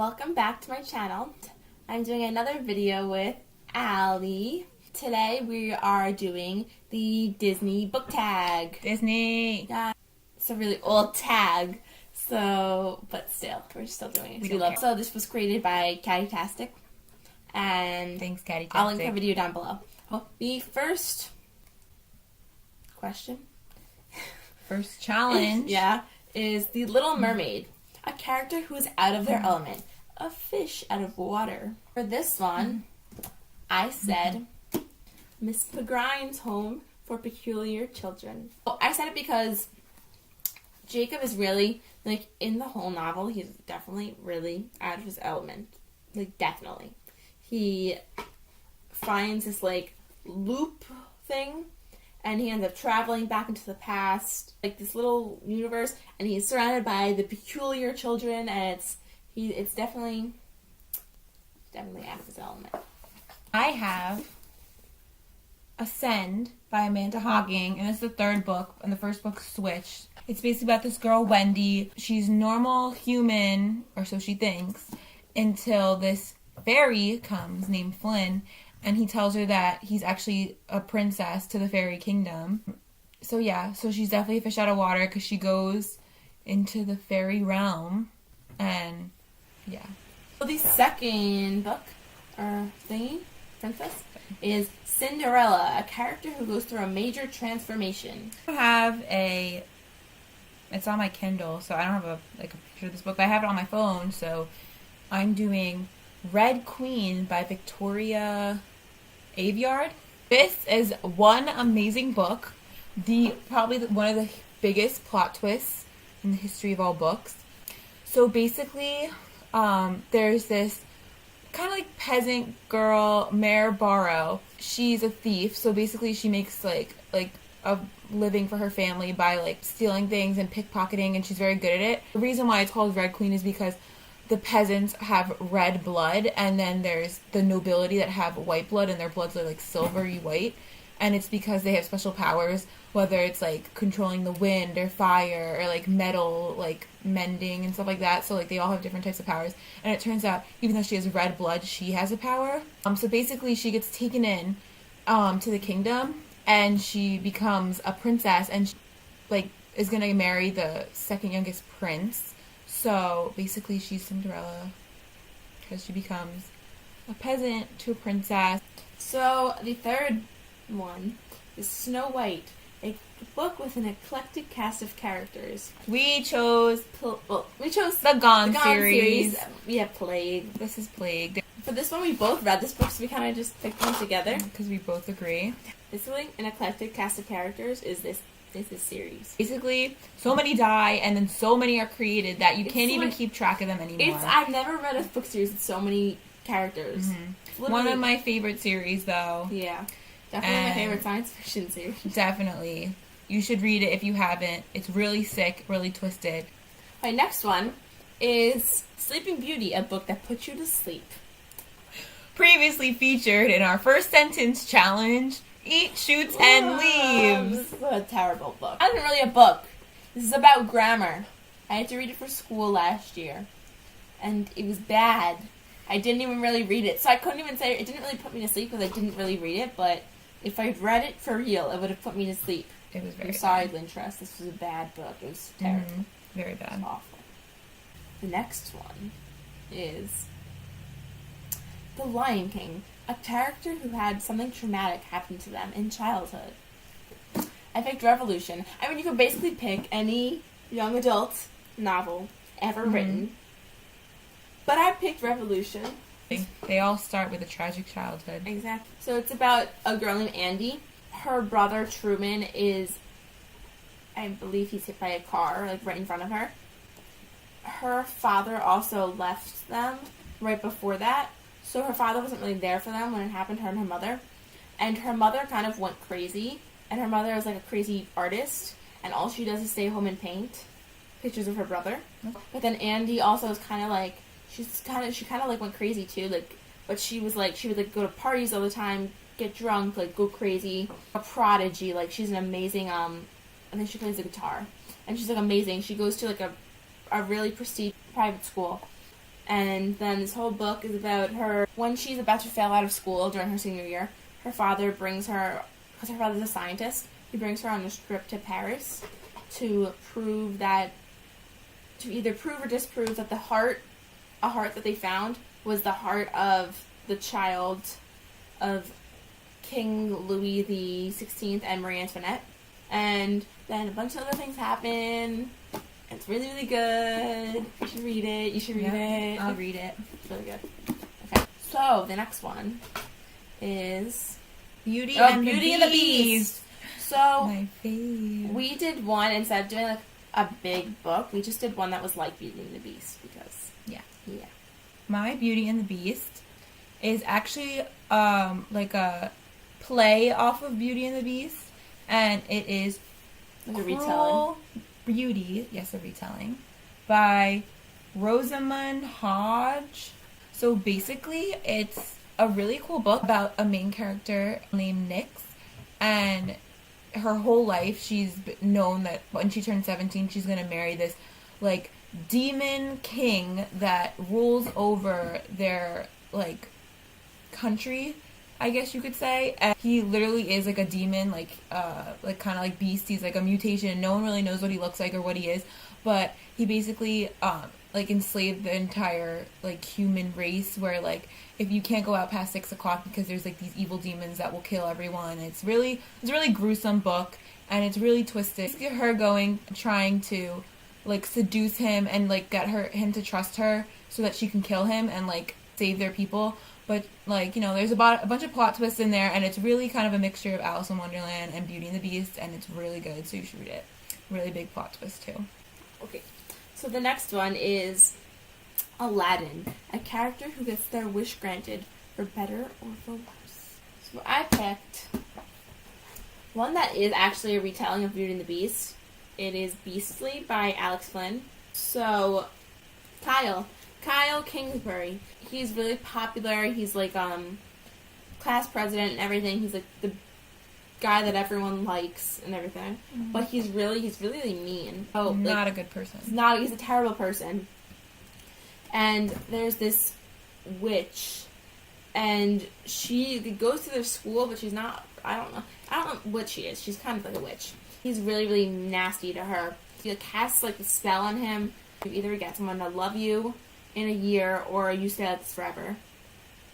Welcome back to my channel. I'm doing another video with Allie. Today we are doing the Disney book tag. Disney! Yeah, it's a really old tag, but still, we're still doing it. We love it. So this was created by Catty-tastic, and thanks, Catty-tastic. I'll link her video down below. Well, the first question, first challenge, is the Little Mermaid. A character who is out of their element. A fish out of water. For this one, I said Miss Pegrine's Home for Peculiar Children. Well, I said it because Jacob is really, in the whole novel, he's definitely really out of his element. Definitely. He finds this, loop thing, and he ends up traveling back into the past, this little universe, and he's surrounded by the peculiar children, and it's definitely out of his element. I have Ascend by Amanda Hogging, and it's the third book, and the first book Switch. It's basically about this girl, Wendy. She's normal human, or so she thinks, until this fairy comes named Flynn, and he tells her that he's actually a princess to the fairy kingdom. So she's definitely a fish out of water because she goes into the fairy realm. And, yeah. So the second book, or thingy, princess, is Cinderella, a character who goes through a major transformation. I have it's on my Kindle, so I don't have a picture of this book, but I have it on my phone, so I'm doing Red Queen by Victoria Aveyard. This is one amazing book. Probably one of the biggest plot twists in the history of all books. So basically, there's this kind of peasant girl, Mare Barrow. She's a thief, so basically she makes a living for her family by stealing things and pickpocketing, and she's very good at it. The reason why it's called Red Queen is because the peasants have red blood, and then there's the nobility that have white blood, and their bloods are silvery white, and it's because they have special powers, whether it's controlling the wind or fire or metal, mending and stuff like that. So they all have different types of powers, and it turns out even though she has red blood, she has a power. So basically she gets taken in to the kingdom, and she becomes a princess, and she, is gonna marry the second youngest prince. So basically she's Cinderella because she becomes a peasant to a princess. So the third one is Snow White, a book with an eclectic cast of characters. We chose the Gone series. Yeah, Plague. This is Plague. For this one, we both read this book, so we kind of just picked them together. Because we both agree. Basically, an eclectic cast of characters is this series. Basically, so many die, and then so many are created that you can't even keep track of them anymore. I've never read a book series with so many characters. Mm-hmm. One of my favorite series, though. Yeah. Definitely my favorite science fiction series. Definitely. You should read it if you haven't. It's really sick, really twisted. My next one is Sleeping Beauty, a book that puts you to sleep. Previously featured in our first sentence challenge, Eat, Shoots, and Leaves. This is a terrible book. Not even really a book. This is about grammar. I had to read it for school last year, and it was bad. I didn't even really read it, so I couldn't even say it didn't really put me to sleep because I didn't really read it, but if I'd read it for real, it would have put me to sleep. It was very I'm sorry, Lintrust. This was a bad book. It was terrible. Very bad. It was awful. The next one is The Lion King, a character who had something traumatic happen to them in childhood. I picked Revolution. I mean, you could basically pick any young adult novel ever written, but I picked Revolution. They all start with a tragic childhood. Exactly. So it's about a girl named Andy. Her brother Truman is, I believe he's hit by a car, right in front of her. Her father also left them right before that. So her father wasn't really there for them when it happened, her and her mother. And her mother kind of went crazy. And her mother is a crazy artist. And all she does is stay home and paint pictures of her brother. But then Andy also is kind of she kind of went crazy too. But she would go to parties all the time, get drunk, go crazy. A prodigy. She's an amazing, I think she plays the guitar. And she's amazing. She goes to a really prestigious private school. And then this whole book is about her when she's about to fail out of school during her senior year. Her father brings her, because her father's a scientist, he brings her on a trip to Paris to either prove or disprove that a heart that they found was the heart of the child of King Louis the 16th and Marie Antoinette. And then a bunch of other things happen. It's really, really good. You should read it. You should read it. I'll read it. It's really good. Okay. So, the next one is Beauty and Beauty the Beast. So, My fave. we did one, instead of doing like a big book, we just did one that was like Beauty and the Beast because, yeah. My Beauty and the Beast is actually like a play off of Beauty and the Beast, and it is Like a retelling. Beauty, yes, a retelling, by Rosamund Hodge. So basically, it's a really cool book about a main character named Nyx, and her whole life she's known that when she turns 17, she's going to marry this, like, demon king that rules over their, like, country, I guess you could say. And he literally is like a demon, like kind of like beast. He's like a mutation. No one really knows what he looks like or what he is, but he basically like enslaved the entire like human race. Where like if you can't go out past 6 o'clock because there's like these evil demons that will kill everyone. It's a really gruesome book, and it's really twisted. It's her trying to like seduce him and like get him to trust her so that she can kill him and like save their people. But, like, you know, there's a bunch of plot twists in there, and it's really kind of a mixture of Alice in Wonderland and Beauty and the Beast, and it's really good, so you should read it. Really big plot twist, too. Okay. So the next one is Aladdin, a character who gets their wish granted for better or for worse. So I picked one that is actually a retelling of Beauty and the Beast. It is Beastly by Alex Flynn. So, Kyle Kingsbury. He's really popular. He's like class president and everything. He's like the guy that everyone likes and everything. Mm-hmm. But he's really mean. Oh, not a good person. He's a terrible person. And there's this witch, and she goes to their school, but she's not. I don't know what she is. She's kind of like a witch. He's really, really nasty to her. He like, casts like a spell on him. You either get someone to love you in a year, or you stay like this forever.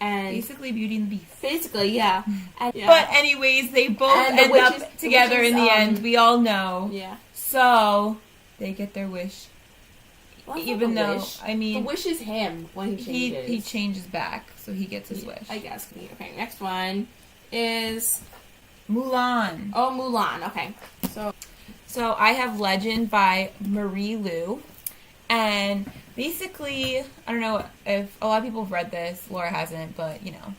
And basically Beauty and the Beast. Basically, yeah. And, yeah. But anyways, they both end up together in the end. We all know. Yeah. So they get their wish. Well, even though wish. I mean, the wish is him when he changes. He changes back, so he gets his wish. I guess. Okay. Next one is Mulan. Oh, Mulan. Okay. So I have Legend by Marie Lu. And basically, I don't know if a lot of people have read this. Laura hasn't, but, you know.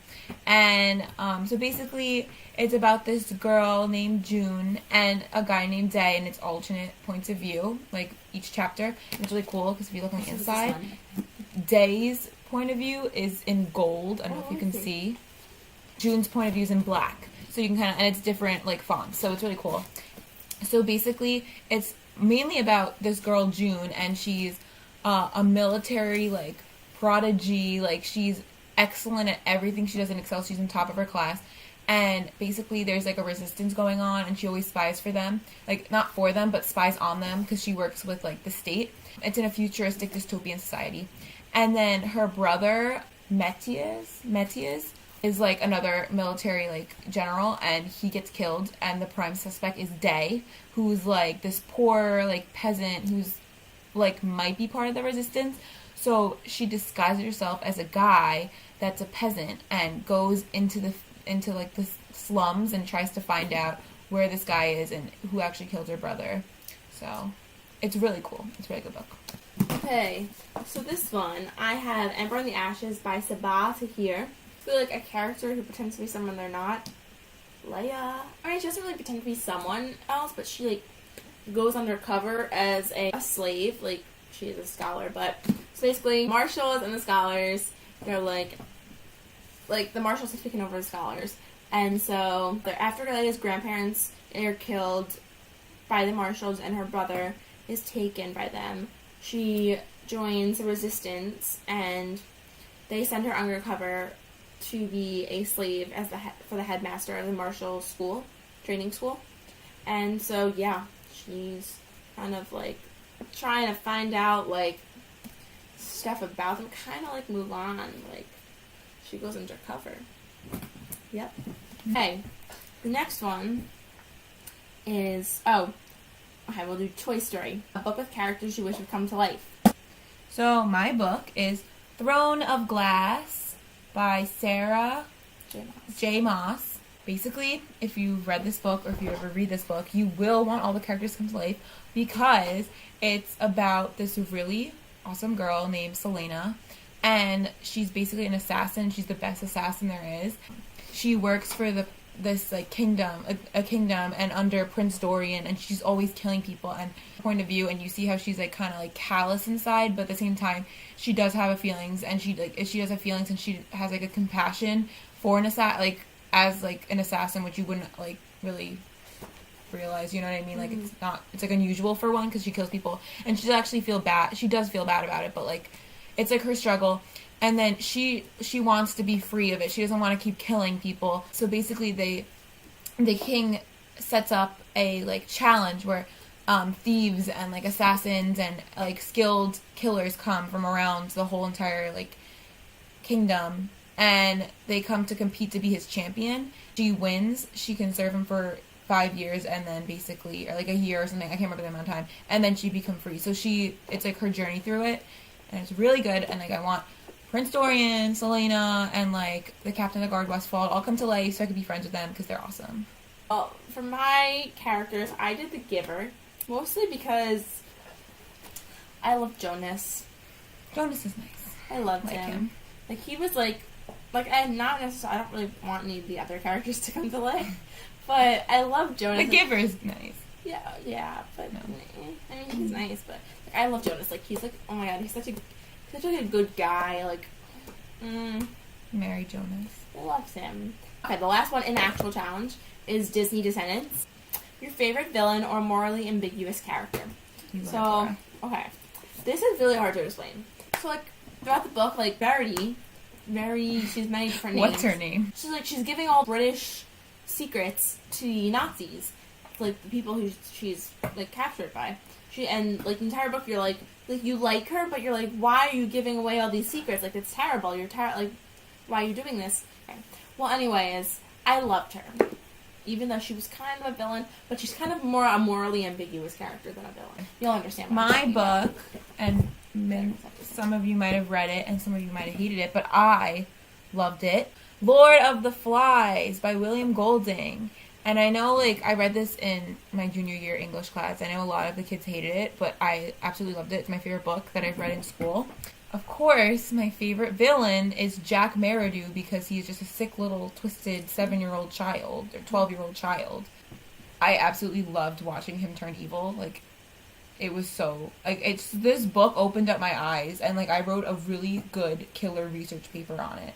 And so basically, it's about this girl named June and a guy named Day, and it's alternate points of view, like each chapter. It's really cool, because if you look on the inside, Day's point of view is in gold. I don't know if you can see. June's point of view is in black. So you can kind of, and it's different, like, fonts. So it's really cool. So basically, it's mainly about this girl June, and she's a military like prodigy. Like she's excellent at everything she does in Excel. She's on top of her class, and basically there's like a resistance going on, and she always spies for them, like not for them, but spies on them because she works with like the state. It's in a futuristic dystopian society, and then her brother Metius is like another military like general, and he gets killed, and the prime suspect is Day, who's like this poor like peasant who's like might be part of the resistance. So she disguises herself as a guy that's a peasant and goes into like the slums and tries to find out where this guy is and who actually killed her brother. So it's really cool. It's a really good book. Okay, so this one I have Ember in the Ashes by Sabah Tahir. I feel like a character who pretends to be someone they're not. Leia. I mean, she doesn't really pretend to be someone else, but she like goes undercover as a slave. Like she's a scholar, but so basically, marshals and the scholars, they're like the marshals have taken over the scholars, and so they're after Leia's grandparents are killed by the marshals, and her brother is taken by them. She joins the Resistance, and they send her undercover to be a slave as for the headmaster of the martial school, training school. And so, yeah, she's kind of like trying to find out like stuff about them, kind of like Mulan, like she goes undercover. Yep. Okay, the next one is, we'll do Toy Story, a book with characters you wish would come to life. So my book is Throne of Glass by Sarah J. Maas. Basically, if you've read this book, or if you ever read this book, you will want all the characters to come to life, because it's about this really awesome girl named Selena, and she's basically an assassin. She's the best assassin there is. She works for this like kingdom, a kingdom, and under Prince Dorian, and she's always killing people. And point of view, and you see how she's like kind of like callous inside, but at the same time she does have feelings, and she does have feelings, and she has like a compassion for an assassin, like as like an assassin, which you wouldn't like really realize, you know what I mean? Like it's like unusual for one, because she kills people, and she does actually feel bad. She does feel bad about it, but like it's like her struggle. And then she wants to be free of it. She doesn't want to keep killing people. So basically the king sets up a like challenge where thieves and like assassins and like skilled killers come from around the whole entire like kingdom, and they come to compete to be his champion. She wins, she can serve him for 5 years, and then basically, or like a year or something, I can't remember the amount of time, and then she become free. So it's like her journey through it, and it's really good. And like I want Prince Dorian, Selena, and like the Captain of the Guard Westfall all come to life so I could be friends with them, because they're awesome. Well, for my characters, I did The Giver, mostly because I love Jonas. Jonas is nice. I loved him. Like he was like I'm not necessarily, I don't really want any of the other characters to come to life, but I love Jonas. The Giver is nice. Yeah, but no. I mean he's nice, but like, I love Jonas. Like he's like, oh my god, he's such a good guy. Like, Mary Jonas. I love him. Okay, the last one in actual challenge is Disney Descendants. Your favorite villain or morally ambiguous character. So, okay, this is really hard to explain. So like throughout the book, like Verity, she's many different names. What's her name? She's giving all British secrets to the Nazis, like the people who she's like captured by. And like the entire book, you're like you like her, but you're like, why are you giving away all these secrets? Like it's terrible. You're like, why are you doing this? Okay. Well, anyways, I loved her, even though she was kind of a villain, but she's kind of more a morally ambiguous character than a villain. You'll understand. My book, and some of you might have read it, and some of you might have hated it, but I loved it. Lord of the Flies by William Golding. And I know, like, I read this in my junior year English class. I know a lot of the kids hated it, but I absolutely loved it. It's my favorite book that I've read in school. Of course, my favorite villain is Jack Merridew, because he's just a sick little twisted 7-year-old child, or 12-year-old child. I absolutely loved watching him turn evil. Like, it was so, like, this book opened up my eyes, and, like, I wrote a really good killer research paper on it.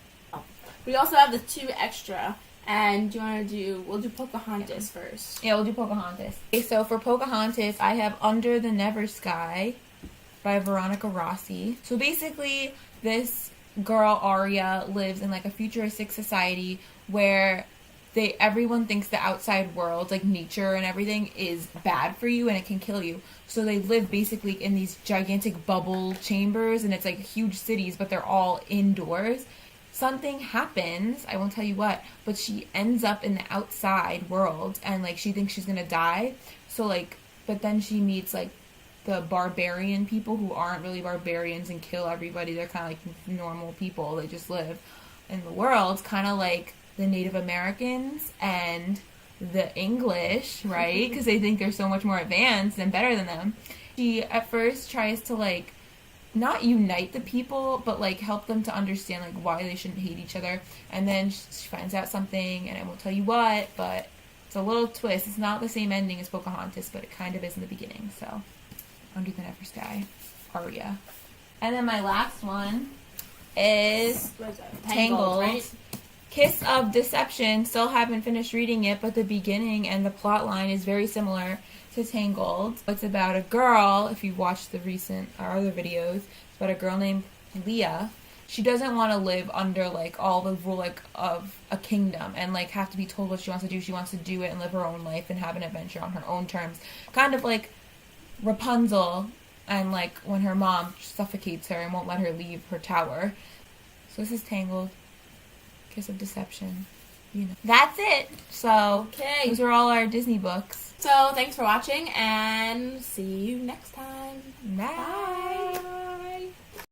We also have the 2 extra. And we'll do Pocahontas first. Yeah, we'll do Pocahontas. Okay, so for Pocahontas, I have Under the Never Sky by Veronica Rossi. So basically, this girl, Aria, lives in like a futuristic society where everyone thinks the outside world, like nature and everything, is bad for you and it can kill you. So they live basically in these gigantic bubble chambers, and it's like huge cities, but they're all indoors. Something happens, I won't tell you what, but she ends up in the outside world, and like she thinks she's gonna die. So like, but then she meets like the barbarian people who aren't really barbarians and kill everybody. They're kind of like normal people. They just live in the world, kind of like the Native Americans and the English, right? Because they think they're so much more advanced and better than them. She at first tries to like not unite the people, but like help them to understand like why they shouldn't hate each other. And then she finds out something, and I won't tell you what, but it's a little twist. It's not the same ending as Pocahontas, but it kind of is in the beginning. So Under the Never Sky, Aria. And then my last one is Tangled. Right? Kiss of Deception. Still haven't finished reading it, but the beginning and the plot line is very similar to Tangled. It's about a girl, if you watch the recent our other videos, it's about a girl named Leah. She doesn't want to live under like all the rule like of a kingdom and like have to be told what she wants to do. She wants to do it and live her own life and have an adventure on her own terms. Kind of like Rapunzel and like when her mom suffocates her and won't let her leave her tower. So this is Tangled. Kiss of Deception. You know. That's it. So Okay. those are all our Disney books. So thanks for watching and see you next time. Bye. Bye.